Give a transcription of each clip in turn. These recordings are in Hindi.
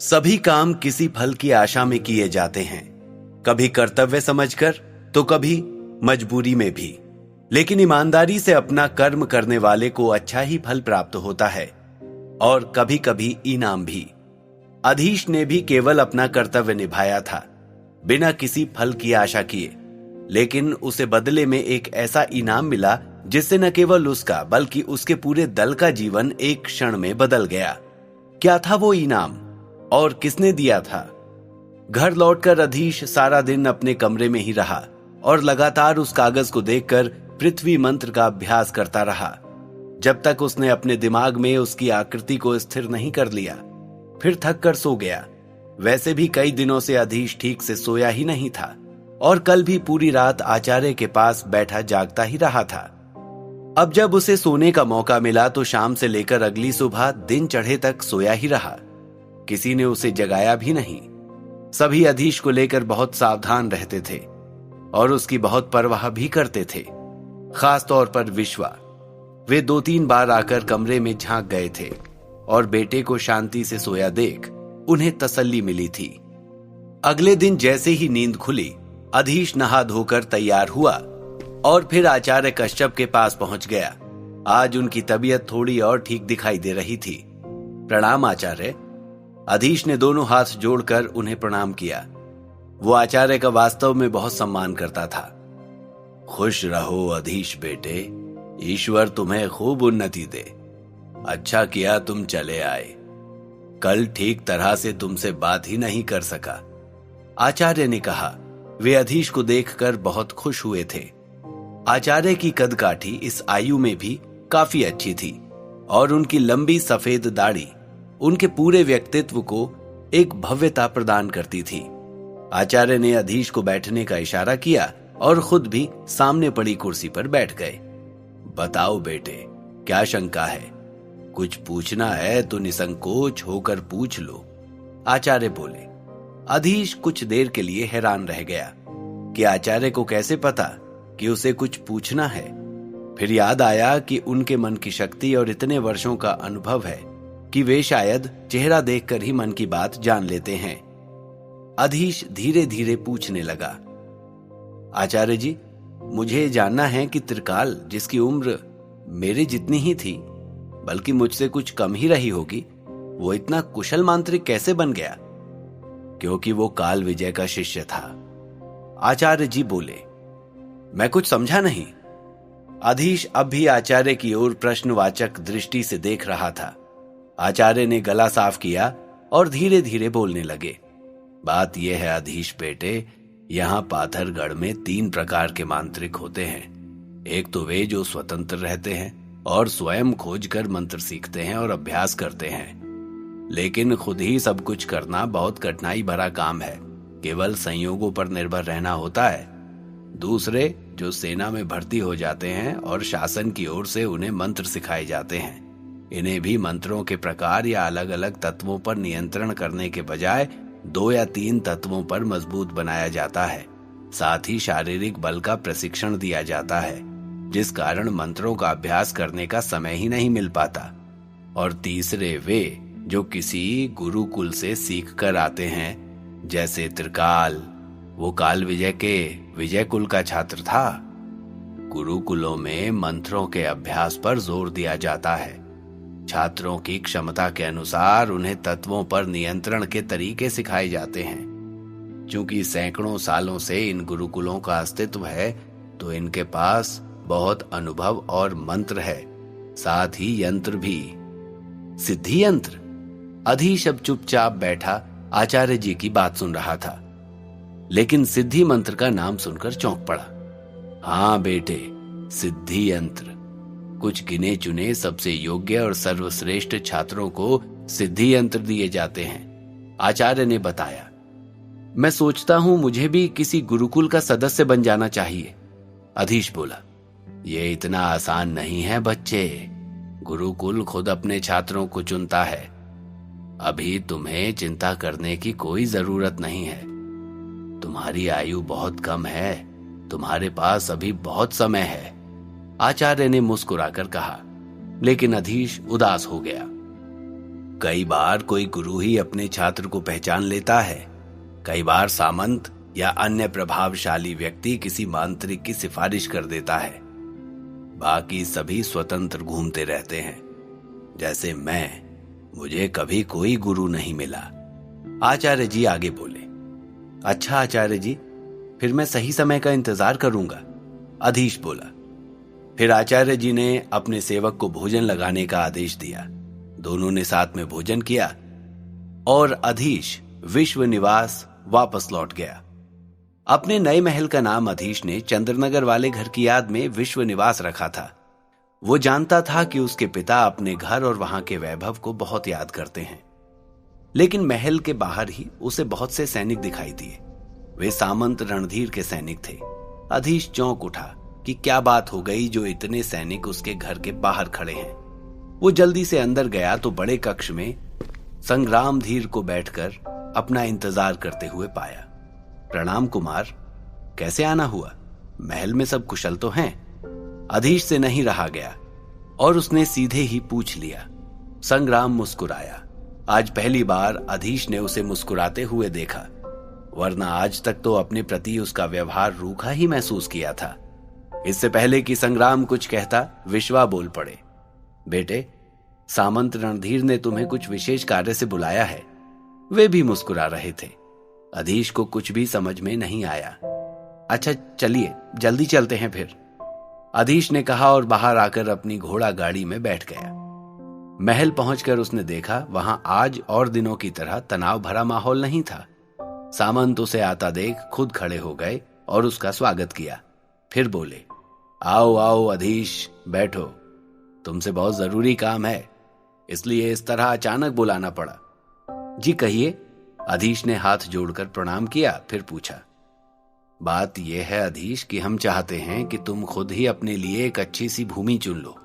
सभी काम किसी फल की आशा में किए जाते हैं, कभी कर्तव्य समझकर तो कभी मजबूरी में भी। लेकिन ईमानदारी से अपना कर्म करने वाले को अच्छा ही फल प्राप्त होता है और कभी कभी इनाम भी। अधीश ने भी केवल अपना कर्तव्य निभाया था, बिना किसी फल की आशा किए। लेकिन उसे बदले में एक ऐसा इनाम मिला जिससे न केवल उसका बल्कि उसके पूरे दल का जीवन एक क्षण में बदल गया। क्या था वो इनाम और किसने दिया था? घर लौटकर अधीश सारा दिन अपने कमरे में ही रहा और लगातार उस कागज को देखकर पृथ्वी मंत्र का अभ्यास करता रहा, जब तक उसने अपने दिमाग में उसकी आकृति को स्थिर नहीं कर लिया। फिर थक कर सो गया। वैसे भी कई दिनों से अधीश ठीक से सोया ही नहीं था और कल भी पूरी रात आचार्य के पास बैठा जागता ही रहा था। अब जब उसे सोने का मौका मिला तो शाम से लेकर अगली सुबह दिन चढ़े तक सोया ही रहा। किसी ने उसे जगाया भी नहीं। सभी अधीश को लेकर बहुत सावधान रहते थे और उसकी बहुत परवाह भी करते थे, खास तौर पर विश्वा। वे 2-3 बार आकर कमरे में झांक गए थे और बेटे को शांति से सोया देख उन्हें तसल्ली मिली थी। अगले दिन जैसे ही नींद खुली, अधीश नहा धोकर तैयार हुआ और फिर आचार्य कश्यप के पास पहुंच गया। आज उनकी तबीयत थोड़ी और ठीक दिखाई दे रही थी। प्रणाम आचार्य। अधीश ने दोनों हाथ जोड़कर उन्हें प्रणाम किया। वो आचार्य का वास्तव में बहुत सम्मान करता था। खुश रहो अधीश बेटे, ईश्वर तुम्हें खूब उन्नति दे। अच्छा किया तुम चले आए। कल ठीक तरह से तुमसे बात ही नहीं कर सका, आचार्य ने कहा। वे अधीश को देखकर बहुत खुश हुए थे। आचार्य की कदकाठी इस आयु में भी काफी अच्छी थी और उनकी लंबी सफेद दाढ़ी उनके पूरे व्यक्तित्व को एक भव्यता प्रदान करती थी। आचार्य ने अधीश को बैठने का इशारा किया और खुद भी सामने पड़ी कुर्सी पर बैठ गए। बताओ बेटे, क्या शंका है? कुछ पूछना है तो निसंकोच होकर पूछ लो, आचार्य बोले। अधीश कुछ देर के लिए हैरान रह गया कि आचार्य को कैसे पता कि उसे कुछ पूछना है। फिर याद आया कि उनके मन की शक्ति और इतने वर्षों का अनुभव है कि वे शायद चेहरा देखकर ही मन की बात जान लेते हैं। अधीश धीरे धीरे पूछने लगा, आचार्य जी, मुझे जानना है कि त्रिकाल, जिसकी उम्र मेरी जितनी ही थी बल्कि मुझसे कुछ कम ही रही होगी, वो इतना कुशल मांत्रिक कैसे बन गया? क्योंकि वो काल विजय का शिष्य था, आचार्य जी बोले। मैं कुछ समझा नहीं। अधीश अब भी आचार्य की ओर प्रश्नवाचक दृष्टि से देख रहा था। आचार्य ने गला साफ किया और धीरे धीरे बोलने लगे। बात यह है अधीश बेटे, यहां पाथरगढ़ में 3 प्रकार के मांत्रिक होते हैं। एक तो वे जो स्वतंत्र रहते हैं और स्वयं खोजकर मंत्र सीखते हैं और अभ्यास करते हैं, लेकिन खुद ही सब कुछ करना बहुत कठिनाई भरा काम है, केवल संयोगों पर निर्भर रहना होता है। दूसरे जो सेना में भर्ती हो जाते हैं और शासन की ओर से उन्हें मंत्र सिखाए जाते हैं। इन्हें भी मंत्रों के प्रकार या अलग अलग तत्वों पर नियंत्रण करने के बजाय 2 या 3 तत्वों पर मजबूत बनाया जाता है। साथ ही शारीरिक बल का प्रशिक्षण दिया जाता है, जिस कारण मंत्रों का अभ्यास करने का समय ही नहीं मिल पाता। और तीसरे वे जो किसी गुरुकुल से सीख कर आते हैं, जैसे त्रिकाल, वो काल विजय के विजय कुल का छात्र था। गुरुकुलों में मंत्रों के अभ्यास पर जोर दिया जाता है। छात्रों की क्षमता के अनुसार उन्हें तत्वों पर नियंत्रण के तरीके सिखाए जाते हैं। क्योंकि सैकड़ों सालों से इन गुरुकुलों का अस्तित्व है, तो इनके पास बहुत अनुभव और मंत्र है, साथ ही यंत्र भी। सिद्धि यंत्र? अधीश अब चुपचाप बैठा आचार्य जी की बात सुन रहा था, लेकिन सिद्धि मंत्र का नाम सुनकर चौंक पड़ा। हाँ बेटे, सिद्धि यंत्र। कुछ गिने चुने सबसे योग्य और सर्वश्रेष्ठ छात्रों को सिद्धि यंत्र दिए जाते हैं, आचार्य ने बताया। मैं सोचता हूं मुझे भी किसी गुरुकुल का सदस्य बन जाना चाहिए, अधीश बोला। ये इतना आसान नहीं है बच्चे। गुरुकुल खुद अपने छात्रों को चुनता है। अभी तुम्हें चिंता करने की कोई जरूरत नहीं है। तुम्हारी आयु बहुत कम है, तुम्हारे पास अभी बहुत समय है, आचार्य ने मुस्कुराकर कहा। लेकिन अधीश उदास हो गया। कई बार कोई गुरु ही अपने छात्र को पहचान लेता है, कई बार सामंत या अन्य प्रभावशाली व्यक्ति किसी मांत्रिक की सिफारिश कर देता है। बाकी सभी स्वतंत्र घूमते रहते हैं। जैसे मुझे कभी कोई गुरु नहीं मिला। आचार्य जी आगे बोले। अच्छा आचार्य जी, फिर मैं सही समय का इंतजार करूंगा, अधीश बोला। फिर आचार्य जी ने अपने सेवक को भोजन लगाने का आदेश दिया। दोनों ने साथ में भोजन किया और अधीश विश्व निवास वापस लौट गया। अपने नए महल का नाम अधीश ने चंद्रनगर वाले घर की याद में विश्व निवास रखा था। वो जानता था कि उसके पिता अपने घर और वहां के वैभव को बहुत याद करते हैं। लेकिन महल के बाहर ही उसे बहुत से सैनिक दिखाई दिए। वे सामंत रणधीर के सैनिक थे। अधीश चौंक उठा कि क्या बात हो गई जो इतने सैनिक उसके घर के बाहर खड़े हैं। वो जल्दी से अंदर गया तो बड़े कक्ष में संग्रामधीर को बैठकर अपना इंतजार करते हुए पाया। प्रणाम कुमार, कैसे आना हुआ? महल में सब कुशल तो हैं? अधीश से नहीं रहा गया और उसने सीधे ही पूछ लिया। संग्राम मुस्कुराया। आज पहली बार अधीश ने उसे मुस्कुराते हुए देखा, वरना आज तक तो अपने प्रति उसका व्यवहार रूखा ही महसूस किया था। इससे पहले कि संग्राम कुछ कहता, विश्वा बोल पड़े। बेटे, सामंत रणधीर ने तुम्हें कुछ विशेष कार्य से बुलाया है। वे भी मुस्कुरा रहे थे। अधीश को कुछ भी समझ में नहीं आया। अच्छा चलिए, जल्दी चलते हैं फिर, अधीश ने कहा और बाहर आकर अपनी घोड़ा गाड़ी में बैठ गया। महल पहुंचकर उसने देखा वहां आज और दिनों की तरह तनाव भरा माहौल नहीं था। सामंत उसे आता देख खुद खड़े हो गए और उसका स्वागत किया। फिर बोले, आओ आओ अधीश, बैठो। तुमसे बहुत जरूरी काम है, इसलिए इस तरह अचानक बुलाना पड़ा। जी कहिए, अधीश ने हाथ जोड़कर प्रणाम किया। फिर पूछा, बात यह है अधीश कि हम चाहते हैं कि तुम खुद ही अपने लिए एक अच्छी सी भूमि चुन लो,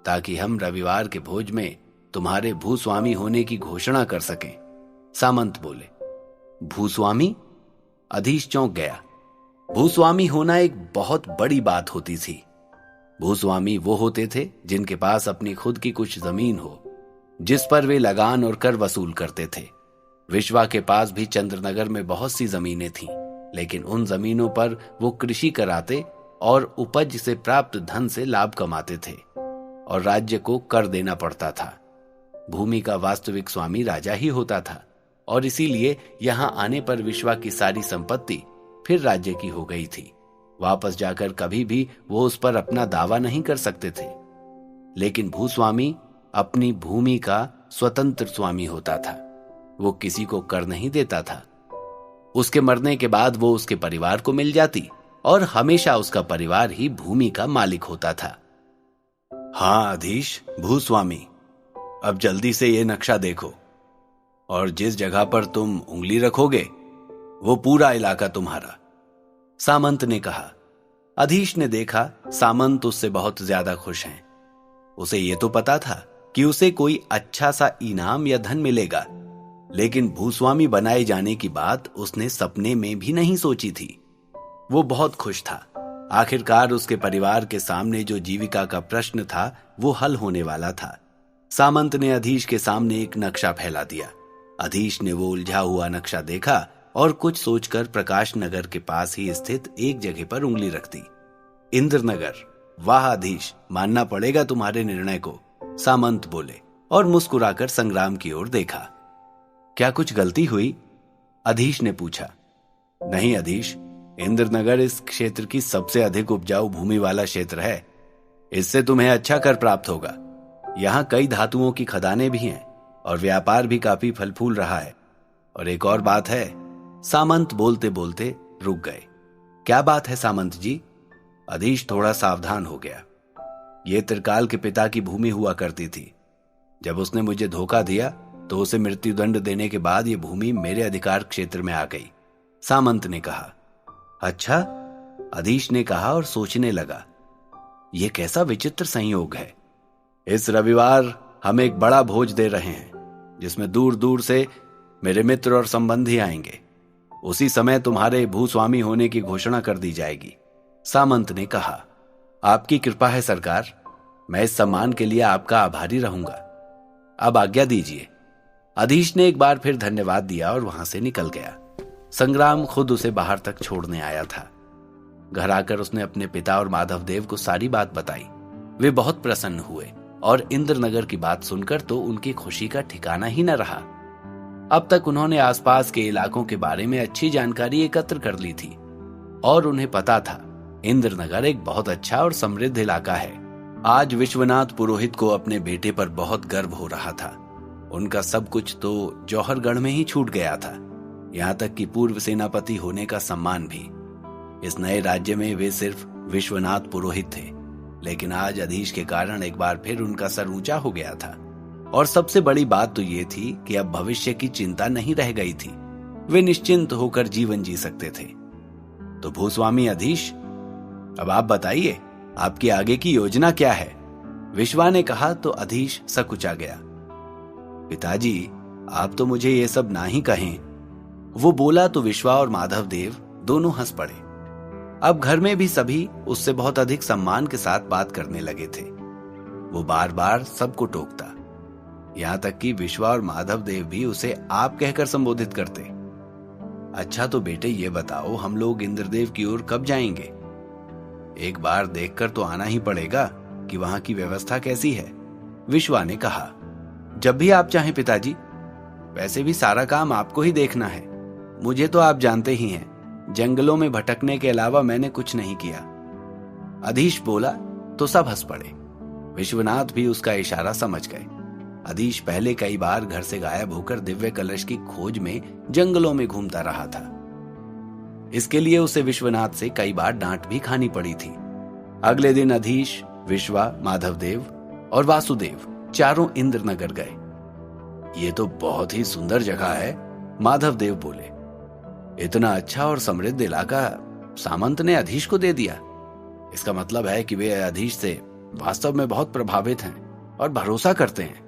ताकि हम रविवार के भोज में तुम्हारे भूस्वामी होने की घोषणा कर सकें। सामंत बोले, भूस्वामी? अधीश चौंक गया। भूस्वामी होना एक बहुत बड़ी बात होती थी। भूस्वामी वो होते थे जिनके पास अपनी खुद की कुछ जमीन हो, जिस पर वे लगान और कर वसूल करते थे। विश्वा के पास भी चंद्रनगर में बहुत सी जमीनें थीं, लेकिन उन जमीनों पर वो कृषि कराते और उपज से प्राप्त धन से लाभ कमाते थे और राज्य को कर देना पड़ता था। भूमि का वास्तविक स्वामी राजा ही होता था और इसीलिए यहां आने पर विश्वा की सारी संपत्ति फिर राज्य की हो गई थी। वापस जाकर कभी भी वो उस पर अपना दावा नहीं कर सकते थे। लेकिन भूस्वामी अपनी भूमि का स्वतंत्र स्वामी होता था। वो किसी को कर नहीं देता था। उसके मरने के बाद वो उसके परिवार को मिल जाती और हमेशा उसका परिवार ही भूमि का मालिक होता था। हाँ अधीश, भूस्वामी, अब जल्दी से ये नक्शा देखो और जिस जगह पर तुम उंगली रखोगे वो पूरा इलाका तुम्हारा, सामंत ने कहा। अधीश ने देखा सामंत उससे बहुत ज्यादा खुश हैं। उसे ये तो पता था कि उसे कोई अच्छा सा इनाम या धन मिलेगा, लेकिन भूस्वामी बनाए जाने की बात उसने सपने में भी नहीं सोची थी। वो बहुत खुश था। आखिरकार उसके परिवार के सामने जो जीविका का प्रश्न था वो हल होने वाला था। सामंत ने अधीश के सामने एक नक्शा फैला दिया। अधीश ने वो उलझा हुआ नक्शा देखा और कुछ सोचकर प्रकाश नगर के पास ही स्थित एक जगह पर उंगली रख दी। इंद्रनगर। वाह अधीश, मानना पड़ेगा तुम्हारे निर्णय को, सामंत बोले और मुस्कुराकर संग्राम की ओर देखा। क्या कुछ गलती हुई? अधीश ने पूछा। नहीं अधीश, इंद्रनगर इस क्षेत्र की सबसे अधिक उपजाऊ भूमि वाला क्षेत्र है। इससे तुम्हें अच्छा कर प्राप्त होगा। यहाँ कई धातुओं की खदानें भी हैं और व्यापार भी काफी फल फूल रहा है। और एक और बात है। सामंत बोलते बोलते रुक गए। क्या बात है सामंत जी? अधीश थोड़ा सावधान हो गया। ये त्रिकाल के पिता की भूमि हुआ करती थी। जब उसने मुझे धोखा दिया तो उसे मृत्युदंड देने के बाद ये भूमि मेरे अधिकार क्षेत्र में आ गई, सामंत ने कहा। अच्छा, अधीश ने कहा और सोचने लगा। यह कैसा विचित्र संयोग है। इस रविवार हम एक बड़ा भोज दे रहे हैं जिसमें दूर दूर से मेरे मित्र और संबंधी आएंगे। उसी समय तुम्हारे भूस्वामी होने की घोषणा कर दी जाएगी, सामंत ने कहा। आपकी कृपा है सरकार, मैं इस सम्मान के लिए आपका आभारी रहूंगा। अब आज्ञा दीजिए। अधीश ने एक बार फिर धन्यवाद दिया और वहां से निकल गया। संग्राम खुद उसे बाहर तक छोड़ने आया था। घर आकर उसने अपने पिता और माधव देव को सारी बात बताई। वे बहुत प्रसन्न हुए और इंद्रनगर की बात सुनकर तो उनकी खुशी का ठिकाना ही न रहा। अब तक उन्होंने आसपास के इलाकों के बारे में अच्छी जानकारी एकत्र कर ली थी और उन्हें पता था इंद्रनगर एक बहुत अच्छा और समृद्ध इलाका है। आज विश्वनाथ पुरोहित को अपने बेटे पर बहुत गर्व हो रहा था। उनका सब कुछ तो जौहरगढ़ में ही छूट गया था, यहाँ तक कि पूर्व सेनापति होने का सम्मान भी। इस नए राज्य में वे सिर्फ विश्वनाथ पुरोहित थे, लेकिन आज अधीश के कारण एक बार फिर उनका सर ऊंचा हो गया था। और सबसे बड़ी बात तो ये थी कि अब भविष्य की चिंता नहीं रह गई थी। वे निश्चिंत होकर जीवन जी सकते थे। तो भूस्वामी अधीश, अब आप बताइए, आपकी आगे की योजना क्या है? विश्वा ने कहा तो अधीश सकुचा गया। पिताजी, आप तो मुझे ये सब ना ही कहें। वो बोला तो विश्वा और माधव देव दोनों हंस पड़े। अब घर में भी सभी उससे बहुत अधिक सम्मान के साथ बात करने लगे थे। वो बार बार सबको टोकता, यहां तक कि विश्वा और माधव देव भी उसे आप कहकर संबोधित करते। अच्छा तो बेटे ये बताओ, हम लोग इंद्रदेव की ओर कब जाएंगे? एक बार देखकर तो आना ही पड़ेगा कि वहां की व्यवस्था कैसी है। विश्वा ने कहा, जब भी आप चाहें पिताजी। वैसे भी सारा काम आपको ही देखना है। मुझे तो आप जानते ही हैं, जंगलों में भटकने के अलावा मैंने कुछ नहीं किया। अधीश बोला तो सब हंस पड़े। विश्वनाथ भी उसका इशारा समझ गए। अधीश पहले कई बार घर से गायब होकर दिव्य कलश की खोज में जंगलों में घूमता रहा था। इसके लिए उसे विश्वनाथ से कई बार डांट भी खानी पड़ी थी। अगले दिन अधीश, विश्वा, माधवदेव और वासुदेव चारों इंद्रनगर गए। ये तो बहुत ही सुंदर जगह है, माधवदेव बोले। इतना अच्छा और समृद्ध इलाका सामंत ने अधीश को दे दिया। इसका मतलब है कि वे अधीश से वास्तव में बहुत प्रभावित हैं और भरोसा करते हैं।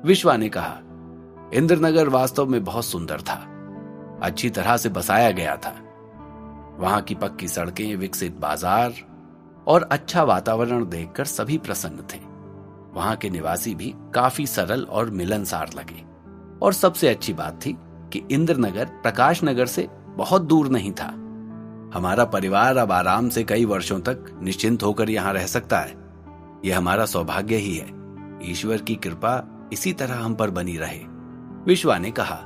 विश्वा ने कहा, इंद्रनगर वास्तव में बहुत सुंदर था, अच्छी तरह से बसाया गया था। वहां की पक्की सड़कें, विकसित बाजार और अच्छा वातावरण देखकर सभी प्रसन्न थे। वहां के निवासी भी काफी सरल और मिलनसार लगे। और सबसे अच्छी बात थी कि इंद्रनगर प्रकाश नगर से बहुत दूर नहीं था। हमारा परिवार अब आराम से कई वर्षों तक निश्चिंत होकर यहाँ रह सकता है। यह हमारा सौभाग्य ही है। ईश्वर की कृपा इसी तरह हम पर बनी रहे। विश्वा ने कहा,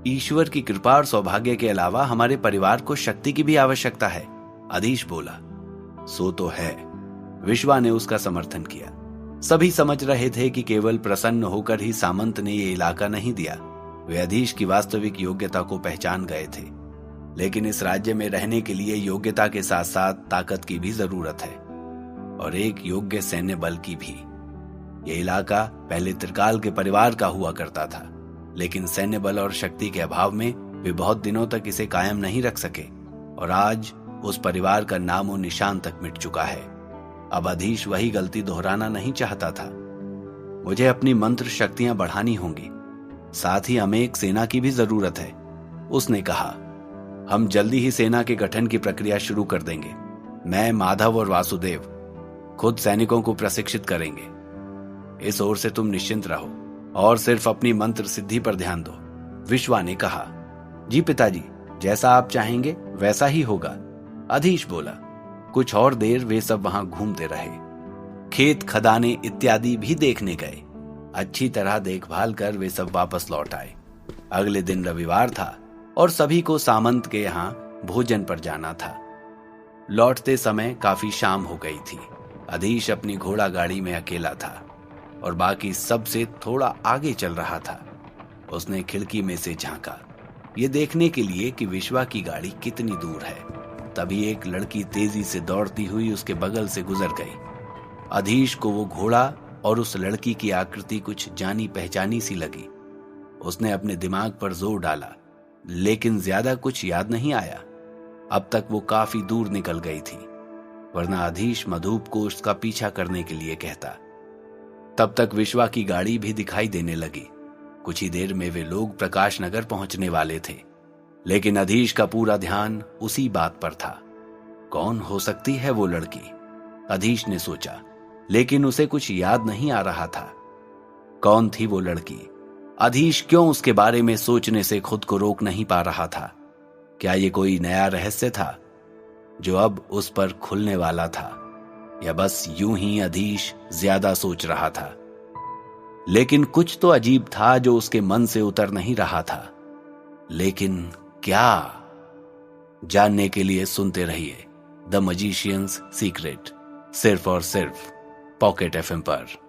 ईश्वर की कृपा और सौभाग्य के अलावा हमारे परिवार को शक्ति की भी आवश्यकता है। अधीश बोला, सो तो है। विश्वा ने उसका समर्थन किया। सभी समझ रहे थे कि केवल प्रसन्न होकर ही सामंत ने ये इलाका नहीं दिया। वे अधीश की वास्तविक योग्यता को पहचान गए थे। लेकिन इस राज्य में रहने के लिए योग्यता के साथ साथ ताकत की भी जरूरत है, और एक योग्य सैन्य बल की भी। यह इलाका पहले त्रिकाल के परिवार का हुआ करता था, लेकिन सैन्य बल और शक्ति के अभाव में वे बहुत दिनों तक इसे कायम नहीं रख सके, और आज उस परिवार का नामो निशान तक मिट चुका है। अब अधीश वही गलती दोहराना नहीं चाहता था। मुझे अपनी मंत्र शक्तियां बढ़ानी होंगी, साथ ही हमें एक सेना की भी जरूरत है। उसने कहा, हम जल्दी ही सेना के गठन की प्रक्रिया शुरू कर देंगे। मैं, माधव और वासुदेव खुद सैनिकों को प्रशिक्षित करेंगे। इस ओर से तुम निश्चिंत रहो और सिर्फ अपनी मंत्र सिद्धि पर ध्यान दो। विश्वा ने कहा, जी पिताजी, जैसा आप चाहेंगे वैसा ही होगा। अधीश बोला। कुछ और देर वे सब वहां घूमते रहे। खेत, खदाने इत्यादि भी देखने गए। अच्छी तरह देखभाल कर वे सब वापस लौट आए। अगले दिन रविवार था और सभी को सामंत के यहाँ भोजन पर जाना था। लौटते समय काफी शाम हो गई थी। अधीश अपनी घोड़ा गाड़ी में अकेला था और बाकी सब से थोड़ा आगे चल रहा था। उसने खिड़की में से झांका, ये देखने के लिए कि विश्वा की गाड़ी कितनी दूर है। तभी एक लड़की तेजी से दौड़ती हुई उसके बगल से गुजर गई। अधीश को वो घोड़ा और उस लड़की की आकृति कुछ जानी पहचानी सी लगी। उसने अपने दिमाग पर जोर डाला, लेकिन ज्यादा कुछ याद नहीं आया। अब तक वो काफी दूर निकल गई थी, वरना अधीश मधुप को उसका पीछा करने के लिए कहता। तब तक विश्वा की गाड़ी भी दिखाई देने लगी। कुछ ही देर में वे लोग प्रकाश नगर पहुंचने वाले थे, लेकिन अधीश का पूरा ध्यान उसी बात पर था। कौन हो सकती है वो लड़की? अधीश ने सोचा, लेकिन उसे कुछ याद नहीं आ रहा था। कौन थी वो लड़की? अधीश क्यों उसके बारे में सोचने से खुद को रोक नहीं पा रहा था। क्या ये कोई नया रहस्य था जो अब उस पर खुलने वाला था, या बस यूं ही अधीश ज्यादा सोच रहा था। लेकिन कुछ तो अजीब था जो उसके मन से उतर नहीं रहा था। लेकिन क्या? जानने के लिए सुनते रहिए द मजिशियंस सीक्रेट, सिर्फ और सिर्फ पॉकेट एफएम पर।